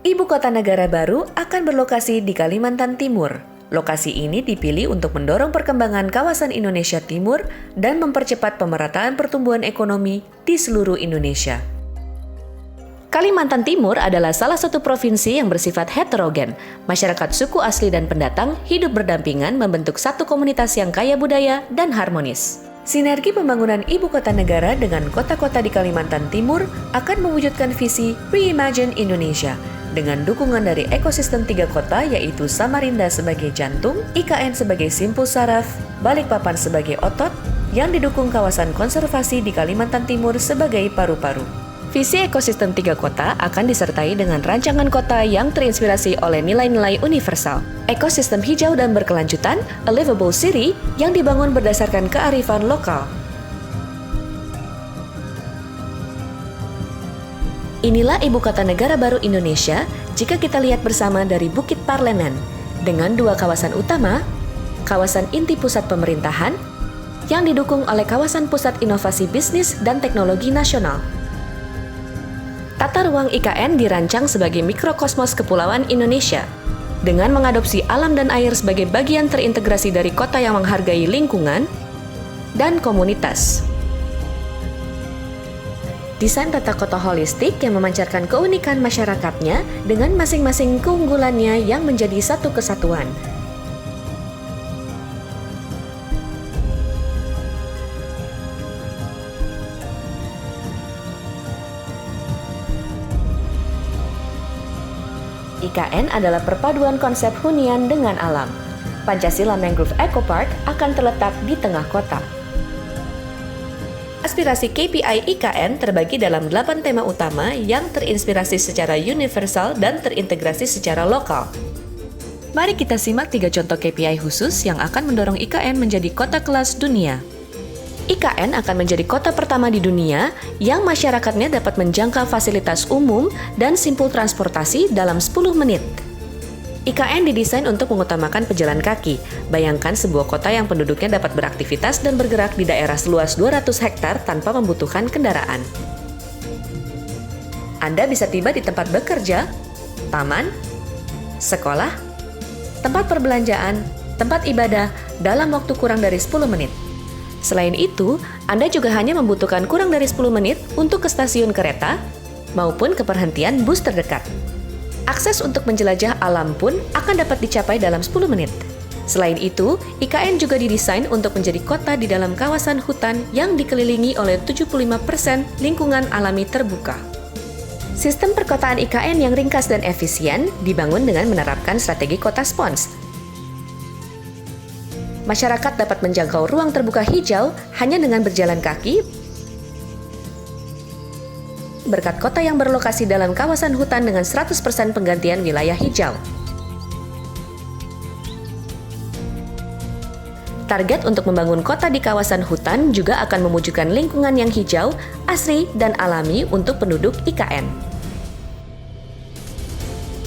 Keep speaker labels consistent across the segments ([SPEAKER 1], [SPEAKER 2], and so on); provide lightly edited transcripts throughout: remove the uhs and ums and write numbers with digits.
[SPEAKER 1] Ibu kota negara baru akan berlokasi di Kalimantan Timur. Lokasi ini dipilih untuk mendorong perkembangan kawasan Indonesia Timur dan mempercepat pemerataan pertumbuhan ekonomi di seluruh Indonesia. Kalimantan Timur adalah salah satu provinsi yang bersifat heterogen. Masyarakat suku asli dan pendatang hidup berdampingan membentuk satu komunitas yang kaya budaya dan harmonis. Sinergi pembangunan ibu kota negara dengan kota-kota di Kalimantan Timur akan mewujudkan visi Reimagine Indonesia dengan dukungan dari ekosistem 3 kota yaitu Samarinda sebagai jantung, IKN sebagai simpul saraf, Balikpapan sebagai otot, yang didukung kawasan konservasi di Kalimantan Timur sebagai paru-paru. Visi ekosistem 3 kota akan disertai dengan rancangan kota yang terinspirasi oleh nilai-nilai universal. Ekosistem hijau dan berkelanjutan, a livable city, yang dibangun berdasarkan kearifan lokal. Inilah ibu kota negara baru Indonesia jika kita lihat bersama dari Bukit Parlemen, dengan 2 kawasan utama, kawasan inti pusat pemerintahan, yang didukung oleh kawasan pusat inovasi bisnis dan teknologi nasional. Tata ruang IKN dirancang sebagai mikrokosmos kepulauan Indonesia, dengan mengadopsi alam dan air sebagai bagian terintegrasi dari kota yang menghargai lingkungan dan komunitas. Desain tata kota holistik yang memancarkan keunikan masyarakatnya dengan masing-masing keunggulannya yang menjadi satu kesatuan. IKN adalah perpaduan konsep hunian dengan alam. Pancasila Mangrove Eco Park akan terletak di tengah kota. Aspirasi KPI IKN terbagi dalam 8 tema utama yang terinspirasi secara universal dan terintegrasi secara lokal. Mari kita simak 3 contoh KPI khusus yang akan mendorong IKN menjadi kota kelas dunia. IKN akan menjadi kota pertama di dunia yang masyarakatnya dapat menjangkau fasilitas umum dan simpul transportasi dalam 10 menit. IKN didesain untuk mengutamakan pejalan kaki. Bayangkan sebuah kota yang penduduknya dapat beraktivitas dan bergerak di daerah seluas 200 hektar tanpa membutuhkan kendaraan. Anda bisa tiba di tempat bekerja, taman, sekolah, tempat perbelanjaan, tempat ibadah dalam waktu kurang dari 10 menit. Selain itu, Anda juga hanya membutuhkan kurang dari 10 menit untuk ke stasiun kereta maupun ke perhentian bus terdekat. Akses untuk menjelajah alam pun akan dapat dicapai dalam 10 menit. Selain itu, IKN juga didesain untuk menjadi kota di dalam kawasan hutan yang dikelilingi oleh 75% lingkungan alami terbuka. Sistem perkotaan IKN yang ringkas dan efisien dibangun dengan menerapkan strategi kota spons. Masyarakat dapat menjangkau ruang terbuka hijau hanya dengan berjalan kaki berkat kota yang berlokasi dalam kawasan hutan dengan 100% penggantian wilayah hijau. Target untuk membangun kota di kawasan hutan juga akan mewujudkan lingkungan yang hijau, asri, dan alami untuk penduduk IKN.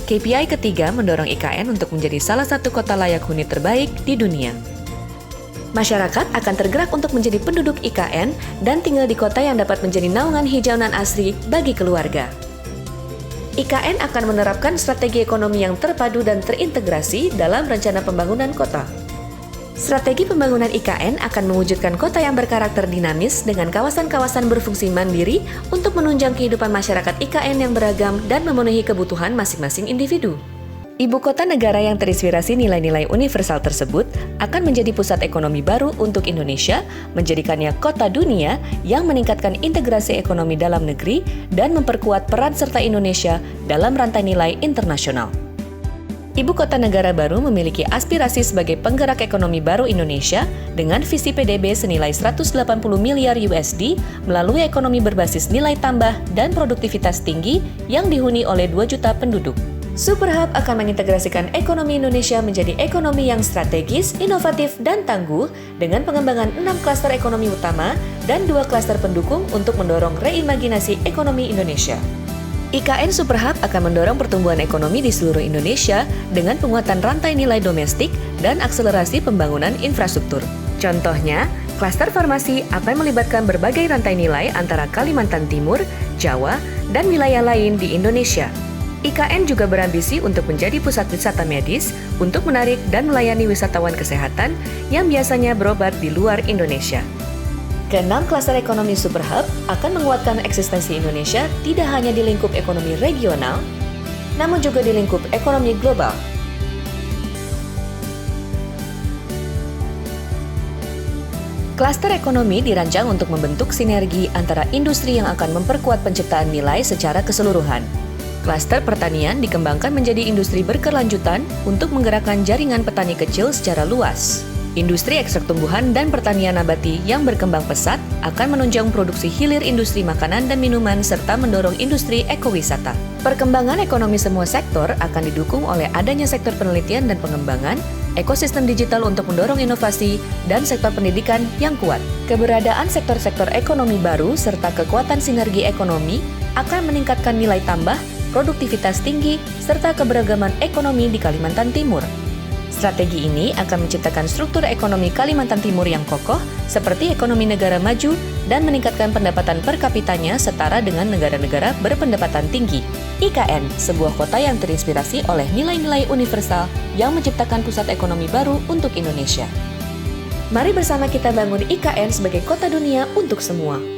[SPEAKER 1] KPI ketiga mendorong IKN untuk menjadi salah satu kota layak huni terbaik di dunia. Masyarakat akan tergerak untuk menjadi penduduk IKN dan tinggal di kota yang dapat menjadi naungan hijau nan asri bagi keluarga. IKN akan menerapkan strategi ekonomi yang terpadu dan terintegrasi dalam rencana pembangunan kota. Strategi pembangunan IKN akan mewujudkan kota yang berkarakter dinamis dengan kawasan-kawasan berfungsi mandiri untuk menunjang kehidupan masyarakat IKN yang beragam dan memenuhi kebutuhan masing-masing individu. Ibu kota negara yang terinspirasi nilai-nilai universal tersebut akan menjadi pusat ekonomi baru untuk Indonesia, menjadikannya kota dunia yang meningkatkan integrasi ekonomi dalam negeri dan memperkuat peran serta Indonesia dalam rantai nilai internasional. Ibu kota negara baru memiliki aspirasi sebagai penggerak ekonomi baru Indonesia dengan visi PDB senilai 180 miliar USD melalui ekonomi berbasis nilai tambah dan produktivitas tinggi yang dihuni oleh 2 juta penduduk. Superhub akan mengintegrasikan ekonomi Indonesia menjadi ekonomi yang strategis, inovatif, dan tangguh dengan pengembangan 6 klaster ekonomi utama dan 2 klaster pendukung untuk mendorong reimaginasi ekonomi Indonesia. IKN Superhub akan mendorong pertumbuhan ekonomi di seluruh Indonesia dengan penguatan rantai nilai domestik dan akselerasi pembangunan infrastruktur. Contohnya, klaster farmasi akan melibatkan berbagai rantai nilai antara Kalimantan Timur, Jawa, dan wilayah lain di Indonesia. IKN juga berambisi untuk menjadi pusat wisata medis untuk menarik dan melayani wisatawan kesehatan yang biasanya berobat di luar Indonesia. Keenam, klaster ekonomi Super Hub akan menguatkan eksistensi Indonesia tidak hanya di lingkup ekonomi regional, namun juga di lingkup ekonomi global. Klaster ekonomi dirancang untuk membentuk sinergi antara industri yang akan memperkuat penciptaan nilai secara keseluruhan. Klaster pertanian dikembangkan menjadi industri berkelanjutan untuk menggerakkan jaringan petani kecil secara luas. Industri ekstrak tumbuhan dan pertanian nabati yang berkembang pesat akan menunjang produksi hilir industri makanan dan minuman serta mendorong industri ekowisata. Perkembangan ekonomi semua sektor akan didukung oleh adanya sektor penelitian dan pengembangan, ekosistem digital untuk mendorong inovasi, dan sektor pendidikan yang kuat. Keberadaan sektor-sektor ekonomi baru serta kekuatan sinergi ekonomi akan meningkatkan nilai tambah, produktivitas tinggi, serta keberagaman ekonomi di Kalimantan Timur. Strategi ini akan menciptakan struktur ekonomi Kalimantan Timur yang kokoh, seperti ekonomi negara maju, dan meningkatkan pendapatan per kapitanya setara dengan negara-negara berpendapatan tinggi. IKN, sebuah kota yang terinspirasi oleh nilai-nilai universal yang menciptakan pusat ekonomi baru untuk Indonesia. Mari bersama kita bangun IKN sebagai kota dunia untuk semua.